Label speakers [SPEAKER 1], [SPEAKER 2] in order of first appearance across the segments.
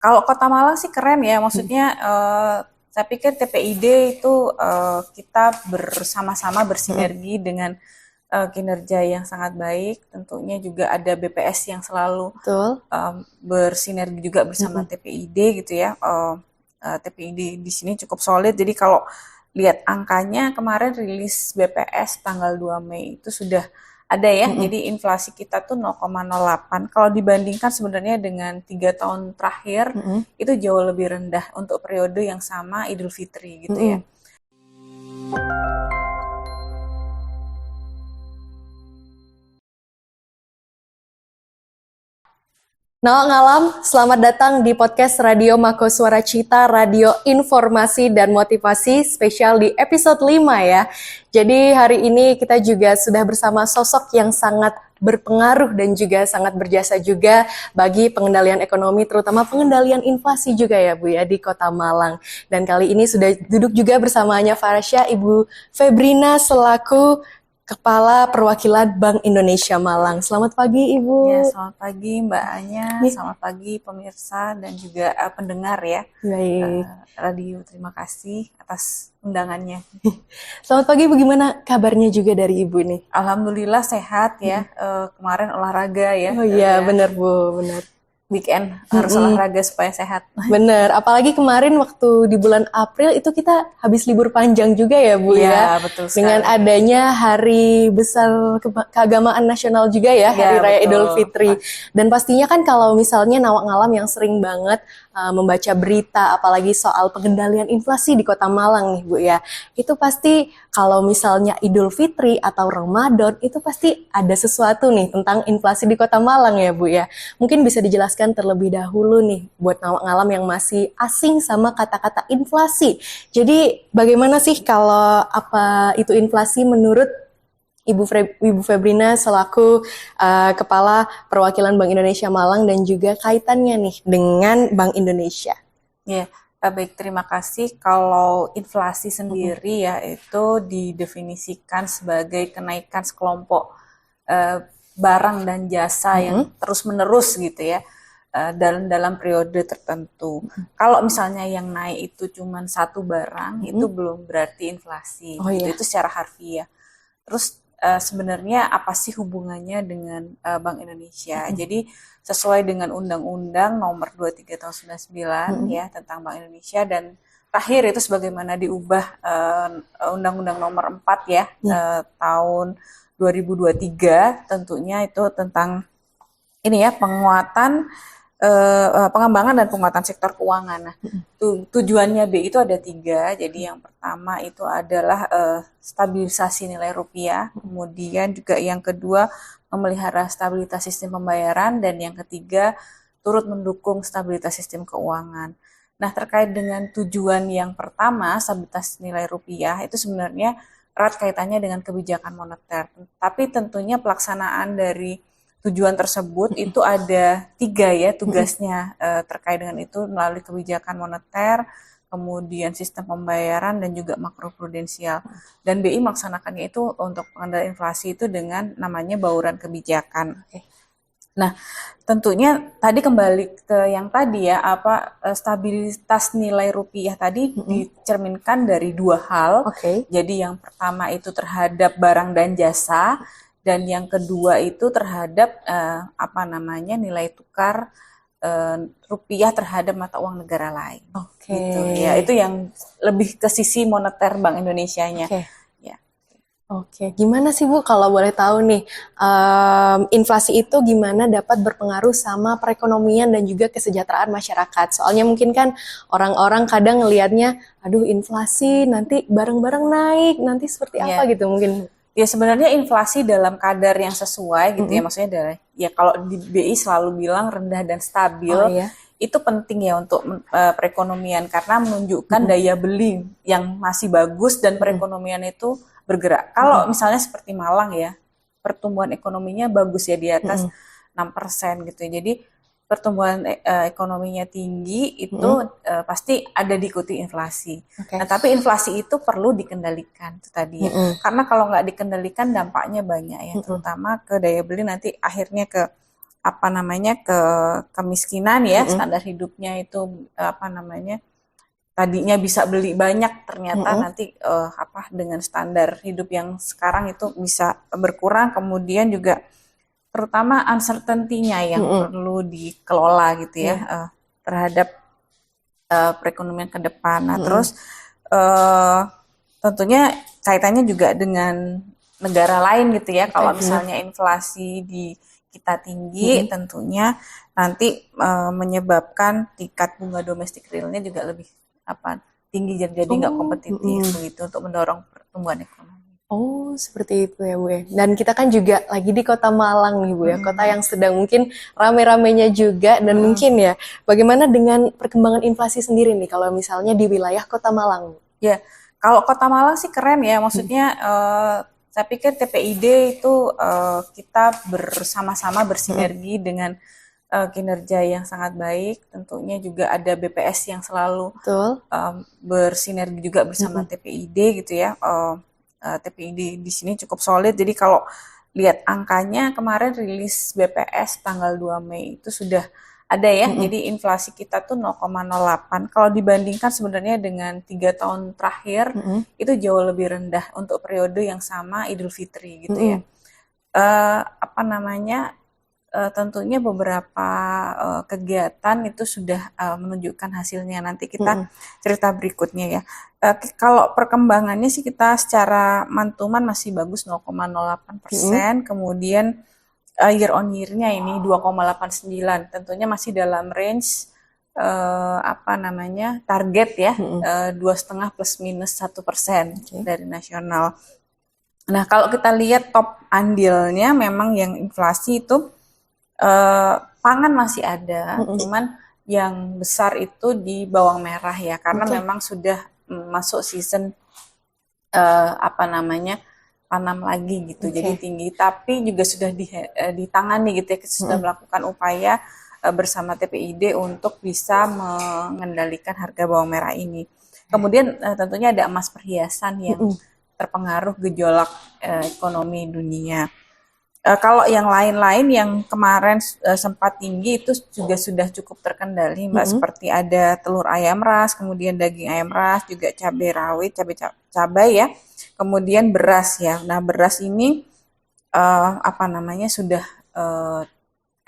[SPEAKER 1] Kalau Kota Malang sih keren ya, maksudnya saya pikir TPID itu kita bersama-sama bersinergi dengan kinerja yang sangat baik. Tentunya juga ada BPS yang selalu
[SPEAKER 2] Betul.
[SPEAKER 1] bersinergi juga bersama TPID gitu ya. TPID di sini cukup solid. Jadi kalau lihat angkanya kemarin rilis BPS tanggal 2 Mei itu sudah ada ya. Jadi inflasi kita tuh 0,08. Kalau dibandingkan sebenarnya dengan 3 tahun terakhir itu jauh lebih rendah untuk periode yang sama Idul Fitri gitu ya.
[SPEAKER 2] Nawak Ngalam, selamat datang di podcast Radio Mako Suara Cita, radio informasi dan motivasi spesial di episode 5 ya. Jadi hari ini kita juga sudah bersama sosok yang sangat berpengaruh dan juga sangat berjasa juga bagi pengendalian ekonomi, terutama pengendalian inflasi juga ya Bu ya di Kota Malang. Dan kali ini sudah duduk juga bersamanya Farasya, Ibu Febrina selaku Kepala Perwakilan Bank Indonesia Malang. Selamat pagi Ibu.
[SPEAKER 1] Ya, selamat pagi Mbak Anya, selamat pagi pemirsa dan juga pendengar ya.
[SPEAKER 2] Baik.
[SPEAKER 1] Radio, terima kasih atas undangannya.
[SPEAKER 2] Selamat pagi, bagaimana kabarnya juga dari Ibu nih?
[SPEAKER 1] Alhamdulillah sehat ya. Kemarin olahraga ya.
[SPEAKER 2] Oh iya, benar Bu, benar.
[SPEAKER 1] Weekend harus olahraga supaya sehat.
[SPEAKER 2] Bener, apalagi kemarin waktu di bulan April itu kita habis libur panjang juga ya Bu ya.
[SPEAKER 1] Iya, betul sekali.
[SPEAKER 2] Dengan adanya hari besar keagamaan nasional juga ya, Hari Raya
[SPEAKER 1] betul.
[SPEAKER 2] Idul Fitri. Dan pastinya kan kalau misalnya Nawak Ngalam yang sering banget membaca berita apalagi soal pengendalian inflasi di Kota Malang nih Bu ya. Itu pasti kalau misalnya Idul Fitri atau Ramadan itu pasti ada sesuatu nih tentang inflasi di Kota Malang ya Bu ya. Mungkin bisa dijelaskan terlebih dahulu nih buat Nawak Ngalam yang masih asing sama kata-kata inflasi. Jadi bagaimana sih kalau apa itu inflasi menurut Ibu Febrina selaku Kepala Perwakilan Bank Indonesia Malang dan juga kaitannya nih dengan Bank Indonesia?
[SPEAKER 1] Ya, baik, terima kasih. Kalau inflasi sendiri ya itu didefinisikan sebagai kenaikan sekelompok barang dan jasa yang terus-menerus gitu ya dalam periode tertentu. Kalau misalnya yang naik itu cuma satu barang, itu belum berarti inflasi.
[SPEAKER 2] Oh, iya.
[SPEAKER 1] Itu secara harfiah. Terus sebenarnya apa sih hubungannya dengan Bank Indonesia? Jadi sesuai dengan Undang-Undang Nomor 23 Tahun 99 ya tentang Bank Indonesia dan terakhir itu sebagaimana diubah Undang-Undang Nomor 4 ya tahun 2023 tentunya itu tentang ini ya penguatan pengembangan dan penguatan sektor keuangan. Nah, tujuannya B itu ada 3. Jadi yang pertama itu adalah stabilisasi nilai rupiah, kemudian juga yang kedua memelihara stabilitas sistem pembayaran, dan yang ketiga turut mendukung stabilitas sistem keuangan. Nah, terkait dengan tujuan yang pertama, stabilitas nilai rupiah, itu sebenarnya erat kaitannya dengan kebijakan moneter. Tapi tentunya pelaksanaan dari tujuan tersebut itu ada 3 ya tugasnya terkait dengan itu melalui kebijakan moneter, kemudian sistem pembayaran dan juga makroprudensial. Dan BI melaksanakannya itu untuk pengendalian inflasi itu dengan namanya bauran kebijakan. Nah, tentunya tadi kembali ke yang tadi ya, stabilitas nilai rupiah tadi dicerminkan dari 2 hal. Jadi yang pertama itu terhadap barang dan jasa, dan yang kedua itu terhadap nilai tukar rupiah terhadap mata uang negara lain. Gitu ya. Itu yang lebih ke sisi moneter Bank Indonesianya.
[SPEAKER 2] Oke, gimana sih Bu kalau boleh tahu nih inflasi itu gimana dapat berpengaruh sama perekonomian dan juga kesejahteraan masyarakat? Soalnya mungkin kan orang-orang kadang ngelihatnya, aduh inflasi nanti barang-barang naik, nanti seperti apa gitu mungkin.
[SPEAKER 1] Ya sebenarnya inflasi dalam kadar yang sesuai gitu ya, maksudnya dari ya kalau di BI selalu bilang rendah dan stabil. Itu penting ya untuk perekonomian karena menunjukkan daya beli yang masih bagus dan perekonomian itu bergerak. Kalau misalnya seperti Malang ya, pertumbuhan ekonominya bagus ya di atas 6% gitu ya. Jadi pertumbuhan ekonominya tinggi itu pasti ada diikuti inflasi. Nah, tapi inflasi itu perlu dikendalikan itu tadi ya. Karena kalau nggak dikendalikan dampaknya banyak ya, terutama ke daya beli nanti akhirnya ke apa namanya kemiskinan ya, standar hidupnya itu apa namanya tadinya bisa beli banyak, ternyata nanti apa dengan standar hidup yang sekarang itu bisa berkurang. Kemudian juga terutama uncertainty-nya yang perlu dikelola gitu ya, terhadap perekonomian ke depan. Nah, terus tentunya kaitannya juga dengan negara lain gitu ya. Kalau misalnya inflasi di kita tinggi, tentunya nanti menyebabkan tingkat bunga domestik realnya juga lebih apa tinggi, jadi nggak kompetitif begitu untuk mendorong pertumbuhan ekonomi.
[SPEAKER 2] Oh, seperti itu ya, Bu ya. Dan kita kan juga lagi di Kota Malang nih, Bu ya. Kota yang sedang mungkin rame-ramenya juga. Dan mungkin ya, bagaimana dengan perkembangan inflasi sendiri nih, kalau misalnya di wilayah Kota Malang?
[SPEAKER 1] Ya, kalau Kota Malang sih keren ya. Maksudnya saya pikir TPID itu kita bersama-sama bersinergi dengan kinerja yang sangat baik. Tentunya juga ada BPS yang selalu bersinergi juga bersama TPID gitu ya. TPID di sini cukup solid. Jadi kalau lihat angkanya kemarin rilis BPS tanggal 2 Mei itu sudah ada ya. Jadi inflasi kita tuh 0,08. Kalau dibandingkan sebenarnya dengan 3 tahun terakhir itu jauh lebih rendah untuk periode yang sama Idul Fitri gitu ya. Apa namanya? Tentunya beberapa kegiatan itu sudah menunjukkan hasilnya. Nanti kita cerita berikutnya ya. Kalau perkembangannya sih kita secara mantuman masih bagus 0,08%. Kemudian year on year-nya ini 2,89. Tentunya masih dalam range apa namanya target ya 2,5 plus minus 1% dari nasional. Nah kalau kita lihat top andilnya memang yang inflasi itu pangan masih ada, cuman yang besar itu di bawang merah ya, karena memang sudah masuk season apa namanya tanam lagi gitu, jadi tinggi. Tapi juga sudah ditangani gitu ya, kita sudah melakukan upaya bersama TPID untuk bisa mengendalikan harga bawang merah ini. Kemudian tentunya ada emas perhiasan yang terpengaruh gejolak ekonomi dunia. Kalau yang lain-lain yang kemarin sempat tinggi itu juga sudah cukup terkendali, Mbak. Seperti ada telur ayam ras, kemudian daging ayam ras, juga cabai rawit, cabai ya, kemudian beras ya. Nah beras ini apa namanya sudah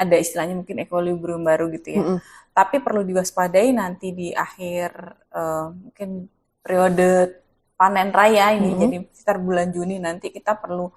[SPEAKER 1] ada istilahnya mungkin equilibrium baru gitu ya. Tapi perlu diwaspadai nanti di akhir mungkin periode panen raya ini, jadi sekitar bulan Juni nanti kita perlu,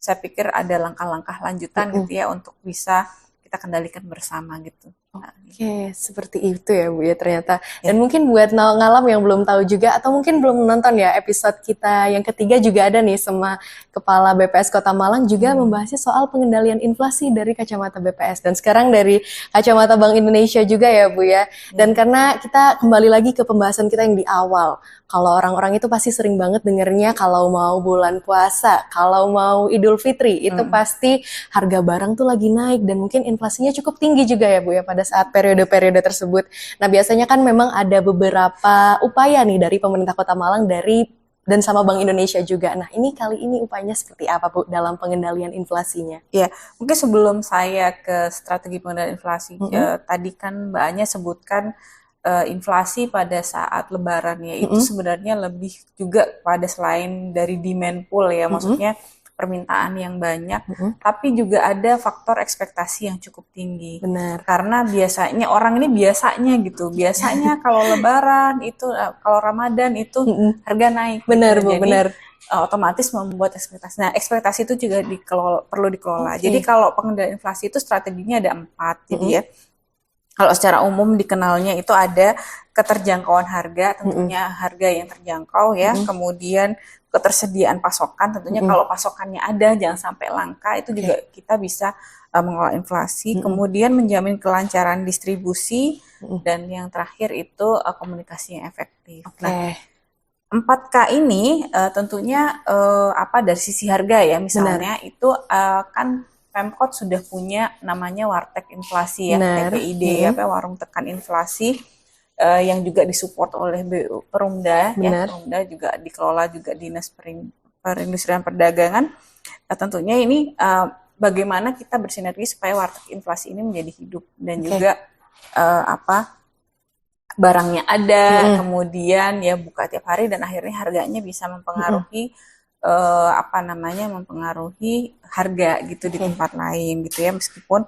[SPEAKER 1] saya pikir ada langkah-langkah lanjutan gitu ya untuk bisa kita kendalikan bersama gitu.
[SPEAKER 2] Oke, seperti itu ya Bu ya ternyata. Dan mungkin buat ngalam yang belum tahu juga atau mungkin belum menonton ya episode kita yang ketiga juga ada nih sama Kepala BPS Kota Malang juga membahasnya soal pengendalian inflasi dari kacamata BPS. Dan sekarang dari kacamata Bank Indonesia juga ya Bu ya. Dan karena kita kembali lagi ke pembahasan kita yang di awal. Kalau orang-orang itu pasti sering banget dengernya kalau mau bulan puasa, kalau mau Idul Fitri, itu pasti harga barang tuh lagi naik dan mungkin inflasinya cukup tinggi juga ya Bu ya pada saat periode-periode tersebut. Nah biasanya kan memang ada beberapa upaya nih dari pemerintah Kota Malang dan sama Bank Indonesia juga. Nah ini kali ini upayanya seperti apa Bu dalam pengendalian inflasinya?
[SPEAKER 1] Ya mungkin sebelum saya ke strategi pengendalian inflasi, tadi kan Mbak Anya sebutkan inflasi pada saat Lebaran ya, itu sebenarnya lebih juga pada selain dari demand pool ya, maksudnya permintaan yang banyak, tapi juga ada faktor ekspektasi yang cukup tinggi.
[SPEAKER 2] Benar.
[SPEAKER 1] Karena biasanya orang ini biasanya kalau Lebaran itu, kalau Ramadan itu harga naik.
[SPEAKER 2] Benar
[SPEAKER 1] gitu.
[SPEAKER 2] Bu,
[SPEAKER 1] Jadi,
[SPEAKER 2] benar.
[SPEAKER 1] Otomatis membuat ekspektasi. Nah, ekspektasi itu juga perlu dikelola. Jadi kalau pengendalian inflasi itu strateginya ada 4, jadi ya. Kalau secara umum dikenalnya itu ada keterjangkauan harga, tentunya harga yang terjangkau ya, kemudian ketersediaan pasokan, tentunya kalau pasokannya ada jangan sampai langka, itu juga kita bisa mengelola inflasi, kemudian menjamin kelancaran distribusi, dan yang terakhir itu komunikasi yang efektif. Nah, 4K ini tentunya dari sisi harga ya, misalnya itu kan Pemkot sudah punya namanya Wartek Inflasi ya, TPID warung tekan inflasi yang juga disupport oleh Perumda ya, Perumda juga dikelola juga Dinas Perindustrian Perdagangan. Tentunya ini bagaimana kita bersinergi supaya warteg inflasi ini menjadi hidup dan juga barangnya ada, kemudian ya buka tiap hari dan akhirnya harganya bisa mempengaruhi mempengaruhi harga gitu di tempat lain gitu ya, meskipun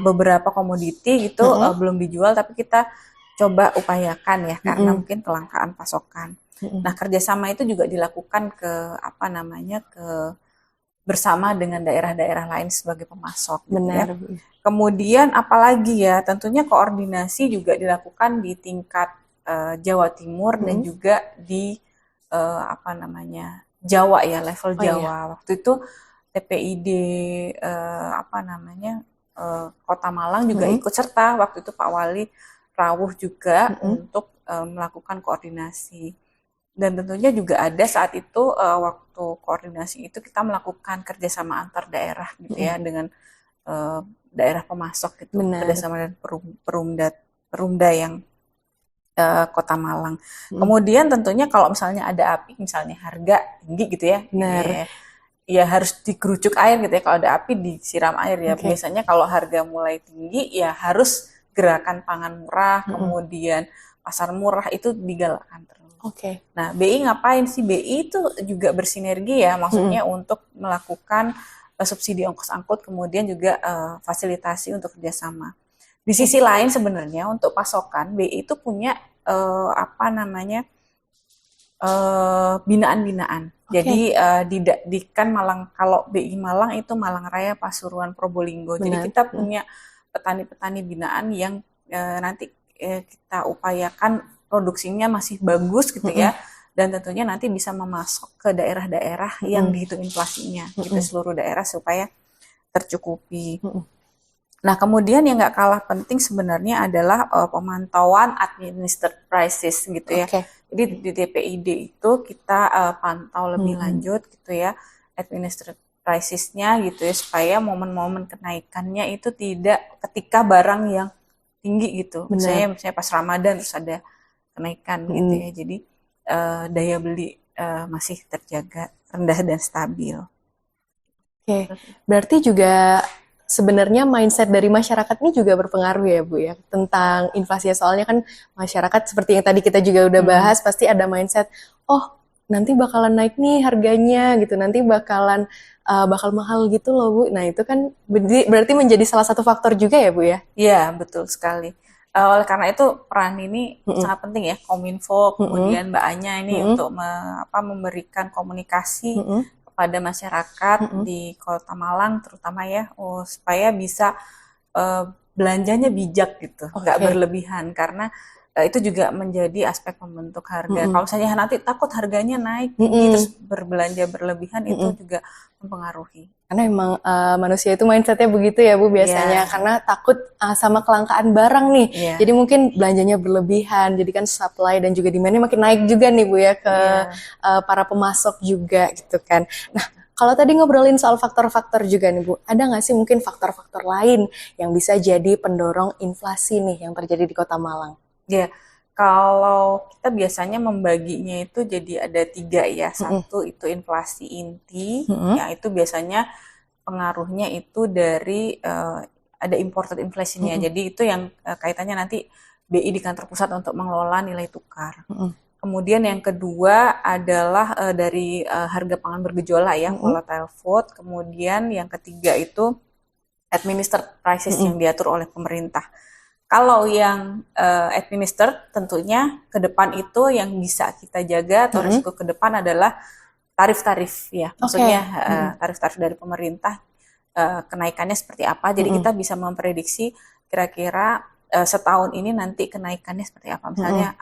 [SPEAKER 1] beberapa komoditi gitu belum dijual, tapi kita coba upayakan ya karena mungkin kelangkaan pasokan. Nah, kerjasama itu juga dilakukan bersama dengan daerah-daerah lain sebagai pemasok.
[SPEAKER 2] Benar.
[SPEAKER 1] Gitu ya. Kemudian apalagi ya, tentunya koordinasi juga dilakukan di tingkat Jawa Timur dan juga di Jawa ya, level Jawa. Iya. Waktu itu TPID Kota Malang juga ikut serta. Waktu itu Pak Wali rawuh juga untuk melakukan koordinasi. Dan tentunya juga ada saat itu waktu koordinasi itu kita melakukan kerjasama antar daerah gitu ya dengan daerah pemasok gitu. Benar. Kerjasama dengan Perumda yang Kota Malang. Kemudian tentunya kalau misalnya ada api, misalnya harga tinggi gitu ya, ya harus dikerucuk air gitu ya. Kalau ada api disiram air ya. Biasanya kalau harga mulai tinggi ya harus gerakan pangan murah, kemudian pasar murah itu digalakkan terus. Nah, BI ngapain sih? BI itu juga bersinergi ya, maksudnya untuk melakukan subsidi ongkos angkut, kemudian juga fasilitasi untuk kerjasama. Di sisi lain sebenarnya untuk pasokan, BI itu punya binaan-binaan. Jadi di kan Malang, kalau BI Malang itu Malang Raya, Pasuruan, Probolinggo. Benar. Jadi kita punya petani-petani binaan yang nanti kita upayakan produksinya masih bagus gitu ya, dan tentunya nanti bisa memasok ke daerah-daerah yang dihitung inflasinya gitu, seluruh daerah supaya tercukupi. Nah, kemudian yang nggak kalah penting sebenarnya adalah pemantauan administered prices gitu ya. Jadi di TPID itu kita pantau lebih lanjut gitu ya administered prices-nya gitu ya, supaya momen-momen kenaikannya itu tidak ketika barang yang tinggi gitu. Misalnya pas Ramadan terus ada kenaikan gitu ya. Jadi daya beli masih terjaga rendah dan stabil.
[SPEAKER 2] Berarti juga sebenarnya mindset dari masyarakat ini juga berpengaruh ya Bu ya tentang inflasi. Soalnya kan masyarakat seperti yang tadi kita juga udah bahas pasti ada mindset, oh nanti bakalan naik nih harganya gitu, nanti bakal mahal gitu loh Bu. Nah itu kan berarti menjadi salah satu faktor juga ya Bu ya?
[SPEAKER 1] Iya, betul sekali. Oleh karena itu peran ini sangat penting ya, Kominfo, kemudian Mbak Anya ini untuk memberikan komunikasi kepada masyarakat di Kota Malang terutama ya, supaya bisa belanjanya bijak gitu, nggak berlebihan, karena itu juga menjadi aspek pembentuk harga. Kalau misalnya nanti takut harganya naik tinggi terus berbelanja berlebihan itu juga mempengaruhi.
[SPEAKER 2] Karena emang manusia itu mindsetnya begitu ya Bu biasanya, karena takut sama kelangkaan barang nih. Jadi mungkin belanjanya berlebihan, jadi kan supply dan juga demand-nya makin naik juga nih Bu ya ke para pemasok juga gitu kan. Nah, kalau tadi ngobrolin soal faktor-faktor juga nih Bu, ada nggak sih mungkin faktor-faktor lain yang bisa jadi pendorong inflasi nih yang terjadi di Kota Malang?
[SPEAKER 1] Ya, kalau kita biasanya membaginya itu jadi ada 3 ya. Satu itu inflasi inti, ya itu biasanya pengaruhnya itu dari ada imported inflation-nya. Jadi itu yang kaitannya nanti BI di kantor pusat untuk mengelola nilai tukar. Kemudian yang kedua adalah dari harga pangan bergejolak ya, volatile food. Kemudian yang ketiga itu administered prices yang diatur oleh pemerintah. Kalau yang administered tentunya ke depan itu yang bisa kita jaga atau risiko ke depan adalah tarif-tarif ya. Maksudnya tarif-tarif dari pemerintah kenaikannya seperti apa. Jadi kita bisa memprediksi kira-kira setahun ini nanti kenaikannya seperti apa. Misalnya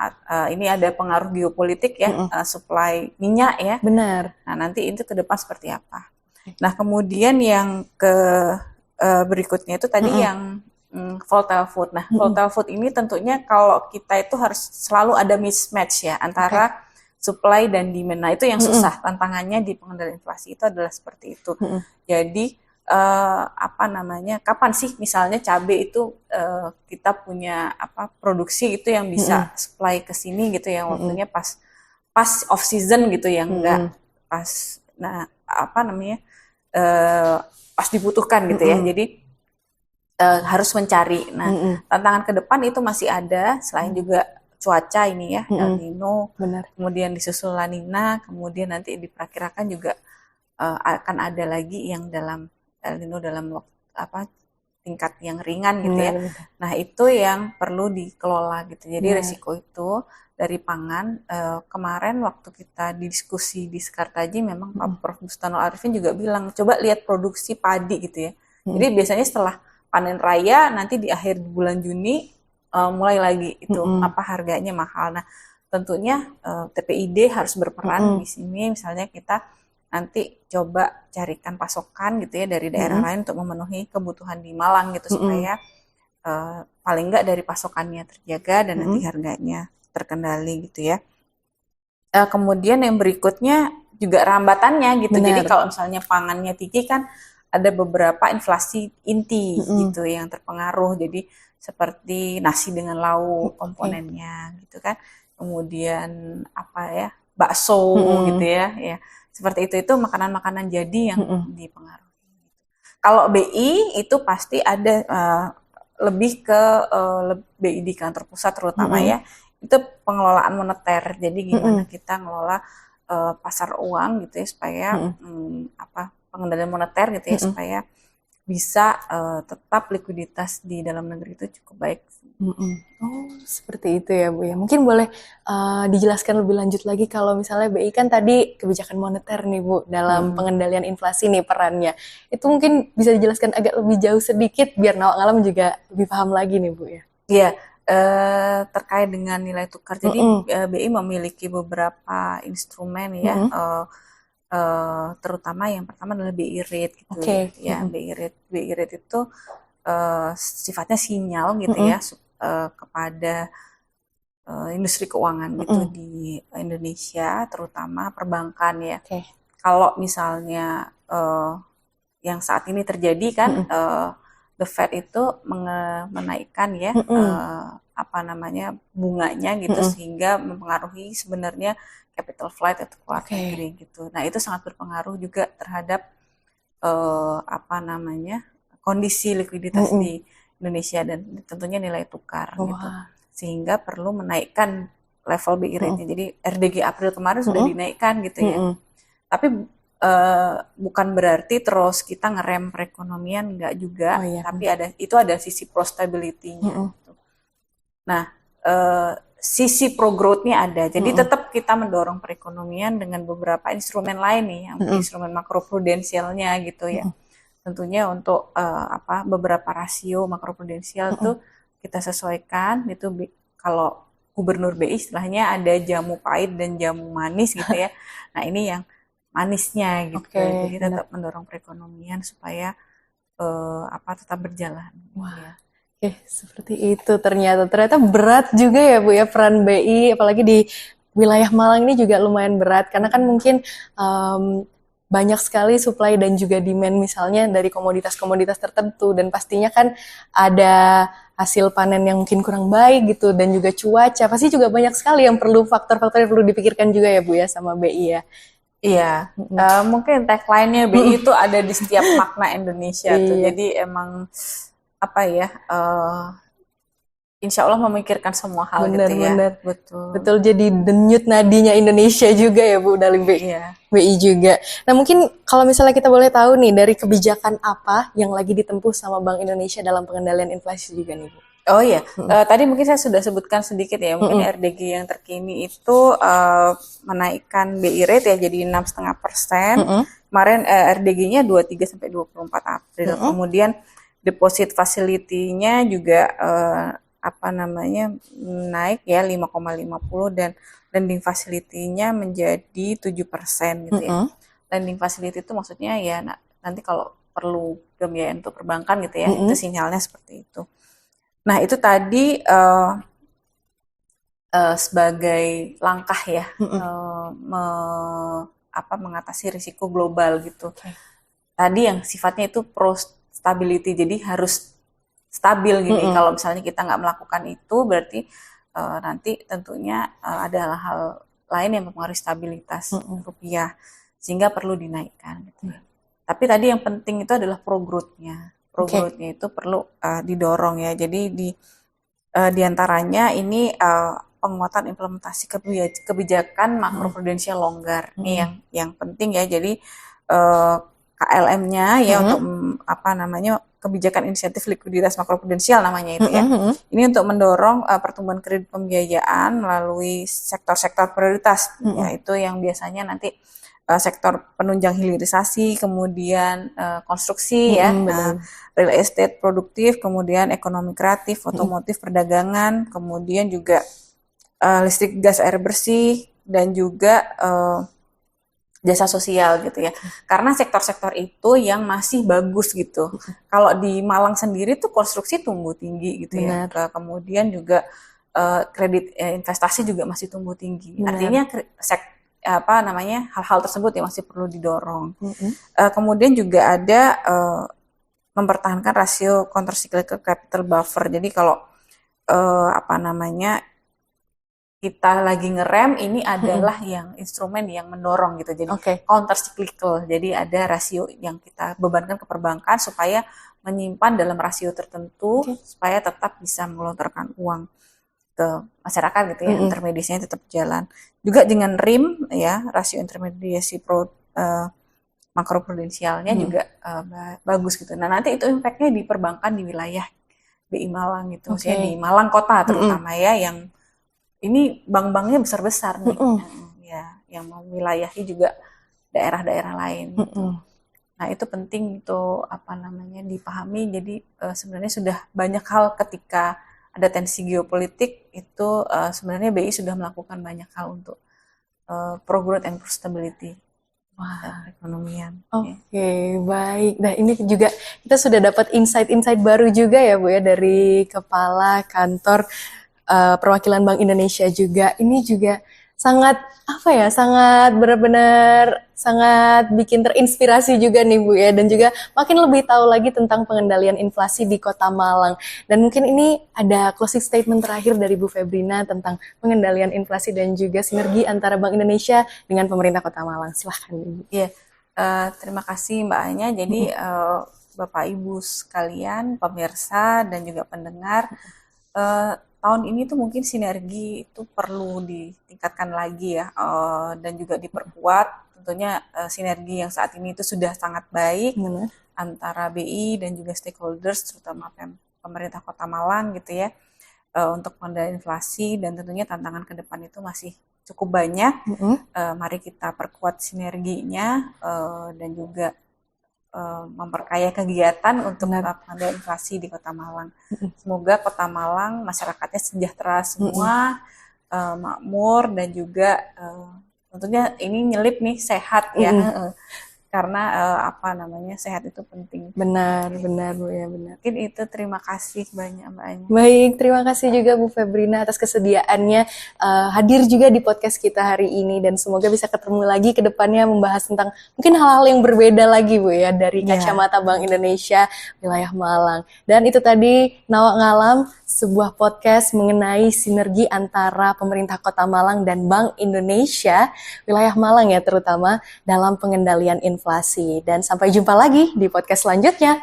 [SPEAKER 1] ini ada pengaruh geopolitik ya, supply minyak ya.
[SPEAKER 2] Benar.
[SPEAKER 1] Nah, nanti itu ke depan seperti apa. Nah, kemudian yang berikutnya itu tadi yang volatile food. Nah, volatile food ini tentunya kalau kita itu harus selalu ada mismatch ya antara supply dan demand. Nah, itu yang susah. Tantangannya di pengendalian inflasi itu adalah seperti itu. Jadi kapan sih misalnya cabai itu kita punya produksi itu yang bisa supply ke sini gitu ya, waktunya pas off season gitu ya, enggak pas pas dibutuhkan gitu ya. Jadi harus mencari. Nah, tantangan ke depan itu masih ada selain juga cuaca ini ya, El Nino,
[SPEAKER 2] Benar.
[SPEAKER 1] kemudian disusul La Nina, kemudian nanti diperkirakan juga akan ada lagi yang dalam El Nino dalam tingkat yang ringan gitu ya.
[SPEAKER 2] Benar.
[SPEAKER 1] Nah, itu yang perlu dikelola gitu. Jadi
[SPEAKER 2] Benar.
[SPEAKER 1] resiko itu dari pangan, kemarin waktu kita diskusi di Sekartaji memang Pak Prof. Bustanul Arifin juga bilang, coba lihat produksi padi gitu ya. Jadi biasanya setelah panen raya nanti di akhir bulan Juni mulai lagi itu harganya mahal. Nah, tentunya TPID harus berperan di sini. Misalnya kita nanti coba carikan pasokan gitu ya dari daerah lain untuk memenuhi kebutuhan di Malang gitu supaya paling enggak dari pasokannya terjaga dan nanti harganya terkendali gitu ya. Kemudian yang berikutnya juga rambatannya gitu.
[SPEAKER 2] Benar.
[SPEAKER 1] Jadi kalau misalnya pangannya tinggi kan ada beberapa inflasi inti gitu yang terpengaruh. Jadi seperti nasi dengan lauk komponennya gitu kan. Kemudian bakso gitu ya. Ya, seperti itu makanan-makanan jadi yang dipengaruhi. Kalau BI itu pasti ada lebih ke BI di kantor pusat terutama ya. Itu pengelolaan moneter. Jadi gimana kita ngelola pasar uang gitu ya supaya pengendalian moneter gitu ya supaya bisa tetap likuiditas di dalam negeri itu cukup baik.
[SPEAKER 2] Oh, seperti itu ya Bu ya. Mungkin boleh dijelaskan lebih lanjut lagi kalau misalnya BI kan tadi kebijakan moneter nih Bu dalam pengendalian inflasi nih perannya. Itu mungkin bisa dijelaskan agak lebih jauh sedikit biar Nawak Ngalam juga lebih paham lagi nih Bu ya.
[SPEAKER 1] Iya, terkait dengan nilai tukar. Jadi BI memiliki beberapa instrumen ya. Terutama yang pertama adalah BI rate gitu ya. BI rate itu sifatnya sinyal gitu ya kepada industri keuangan gitu di Indonesia, terutama perbankan ya. Kalau misalnya yang saat ini terjadi kan The Fed itu menaikkan ya bunganya gitu sehingga mempengaruhi sebenarnya capital flight atau keluar negeri gitu. Nah, itu sangat berpengaruh juga terhadap kondisi likuiditas di Indonesia dan tentunya nilai tukar gitu. Sehingga perlu menaikkan level BI rate-nya. Jadi RDG April kemarin sudah dinaikkan gitu ya. Tapi bukan berarti terus kita ngerem perekonomian, enggak juga. Tapi ada sisi pro-stability-nya gitu. Nah, sisi pro-growth-nya ada. Jadi tetap kita mendorong perekonomian dengan beberapa instrumen lain nih, yang instrumen makroprudensialnya gitu ya. Tentunya untuk beberapa rasio makroprudensial itu kita sesuaikan. Itu kalau Gubernur BI istilahnya ada jamu pahit dan jamu manis gitu ya. Nah, ini yang manisnya gitu. Jadi tetap mendorong perekonomian supaya tetap berjalan.
[SPEAKER 2] Wah. Ya. Seperti itu ternyata berat juga ya Bu ya peran BI, apalagi di wilayah Malang ini juga lumayan berat karena kan mungkin banyak sekali supply dan juga demand misalnya dari komoditas-komoditas tertentu dan pastinya kan ada hasil panen yang mungkin kurang baik gitu dan juga cuaca pasti juga banyak sekali yang perlu faktor-faktor yang perlu dipikirkan juga ya Bu ya sama BI ya.
[SPEAKER 1] Iya, mungkin tagline-nya BI itu ada di setiap makna Indonesia tuh. Jadi emang insya Allah memikirkan semua hal gitu ya.
[SPEAKER 2] Betul, jadi denyut nadinya Indonesia juga ya Bu dari BI juga. Nah mungkin kalau misalnya kita boleh tahu nih dari kebijakan apa yang lagi ditempuh sama Bank Indonesia dalam pengendalian inflasi juga nih Bu.
[SPEAKER 1] Oh iya, tadi mungkin saya sudah sebutkan sedikit ya, mungkin RDG yang terkini itu menaikkan BI rate ya jadi 6,5%. Kemarin RDG-nya 23 sampai 24 April. Kemudian deposit facility-nya juga naik ya 5,50 dan lending facility-nya menjadi 7% gitu ya. Lending facility itu maksudnya ya nanti kalau perlu pembiayaan untuk perbankan gitu ya, itu sinyalnya seperti itu. Nah, itu tadi sebagai langkah ya mengatasi risiko global gitu. Tadi yang sifatnya itu pro stability, jadi harus stabil gini. Kalau misalnya kita nggak melakukan itu, berarti nanti tentunya ada hal-hal lain yang mempengaruhi stabilitas rupiah, sehingga perlu dinaikkan. Gitu. Tapi tadi yang penting itu adalah pro-growth-nya. Pro-growth-nya itu perlu didorong ya. Jadi di antaranya ini penguatan implementasi kebijakan makroprudensial longgar. Ini yang penting ya. Jadi KLM-nya ya untuk kebijakan insentif likuiditas makroprudensial namanya itu ya. Ini untuk mendorong pertumbuhan kredit pembiayaan melalui sektor-sektor prioritas, yaitu yang biasanya nanti sektor penunjang hilirisasi, kemudian konstruksi ya, real estate produktif, kemudian ekonomi kreatif, otomotif, perdagangan, kemudian juga listrik, gas, air bersih, dan juga jasa sosial gitu ya. Karena sektor-sektor itu yang masih bagus gitu. Kalau di Malang sendiri tuh konstruksi tumbuh tinggi gitu ya. Kemudian juga kredit investasi juga masih tumbuh tinggi. Artinya hal-hal tersebut yang masih perlu didorong. Kemudian juga ada mempertahankan rasio countercyclical capital buffer. Jadi kalau kita lagi ngerem, ini adalah yang instrumen yang mendorong gitu. Jadi countercyclical. Jadi ada rasio yang kita bebankan ke perbankan supaya menyimpan dalam rasio tertentu supaya tetap bisa mengelontorkan uang ke masyarakat gitu ya. Intermediasinya tetap jalan. Juga dengan RIM ya, rasio intermediasi makroprudensialnya juga bagus gitu. Nah, nanti itu impact-nya di perbankan di wilayah BI Malang gitu. Maksudnya di Malang kota terutama ya, yang ini bank-banknya besar-besar nih. Ya, yang mewilayahi juga daerah-daerah lain gitu. Nah, itu penting itu dipahami. Jadi sebenarnya sudah banyak hal ketika ada tensi geopolitik itu sebenarnya BI sudah melakukan banyak hal untuk pro growth and stability perekonomian.
[SPEAKER 2] Oke, baik. Nah, ini juga kita sudah dapat insight-insight baru juga ya Bu ya dari Kepala Kantor Perwakilan Bank Indonesia juga. Ini juga sangat sangat benar-benar sangat bikin terinspirasi juga nih Bu ya, dan juga makin lebih tahu lagi tentang pengendalian inflasi di Kota Malang. Dan mungkin ini ada closing statement terakhir dari Bu Febrina tentang pengendalian inflasi dan juga sinergi antara Bank Indonesia dengan pemerintah Kota Malang. Silahkan Ibu.
[SPEAKER 1] Iya, terima kasih Mbak Anya. Jadi Bapak Ibu sekalian, pemirsa dan juga pendengar, tahun ini tuh mungkin sinergi itu perlu ditingkatkan lagi ya, dan juga diperkuat. Tentunya sinergi yang saat ini itu sudah sangat baik antara BI dan juga stakeholders, terutama pemerintah Kota Malang gitu ya, untuk pengendalian inflasi. Dan tentunya tantangan ke depan itu masih cukup banyak. Mari kita perkuat sinerginya dan juga memperkaya kegiatan untuk pengendalian inflasi di Kota Malang. Semoga Kota Malang masyarakatnya sejahtera semua, makmur, dan juga tentunya ini nyelip nih sehat ya. Karena sehat itu penting.
[SPEAKER 2] Benar Bu ya, benar.
[SPEAKER 1] Mungkin itu, terima kasih banyak Mbak Anya.
[SPEAKER 2] Baik, terima kasih juga Bu Febrina atas kesediaannya hadir juga di podcast kita hari ini, dan semoga bisa ketemu lagi ke depannya membahas tentang mungkin hal-hal yang berbeda lagi Bu ya dari kacamata Bank Indonesia wilayah Malang. Dan itu tadi Nawak Ngalam, sebuah podcast mengenai sinergi antara pemerintah Kota Malang dan Bank Indonesia wilayah Malang ya, terutama dalam pengendalian inflasi. Dan sampai jumpa lagi di podcast selanjutnya.